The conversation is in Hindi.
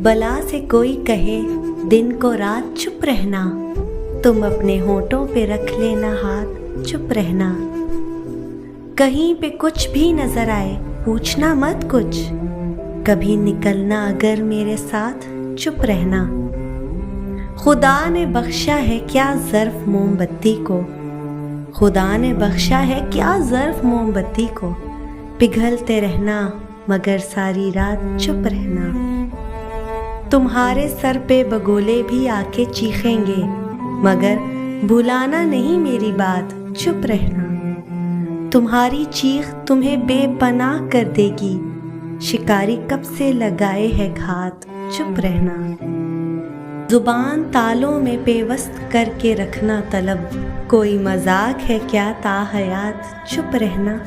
बला से कोई कहे दिन को रात चुप रहना, तुम अपने होठों पे रख लेना हाथ, चुप रहना। कहीं पे कुछ भी नजर आए पूछना मत कुछ, कभी निकलना अगर मेरे साथ, चुप रहना। खुदा ने बख्शा है क्या ज़र्फ मोमबत्ती को, खुदा ने बख्शा है क्या ज़र्फ मोमबत्ती को, पिघलते रहना मगर सारी रात चुप रहना। तुम्हारे सर पे बगोले भी आके चीखेंगे, मगर भुलाना नहीं मेरी बात, चुप रहना। तुम्हारी चीख तुम्हें बेपनाह कर देगी, शिकारी कब से लगाए है घात, चुप रहना। जुबान तालों में पेवस्त करके रखना तलब, कोई मजाक है क्या ताहयात, चुप रहना।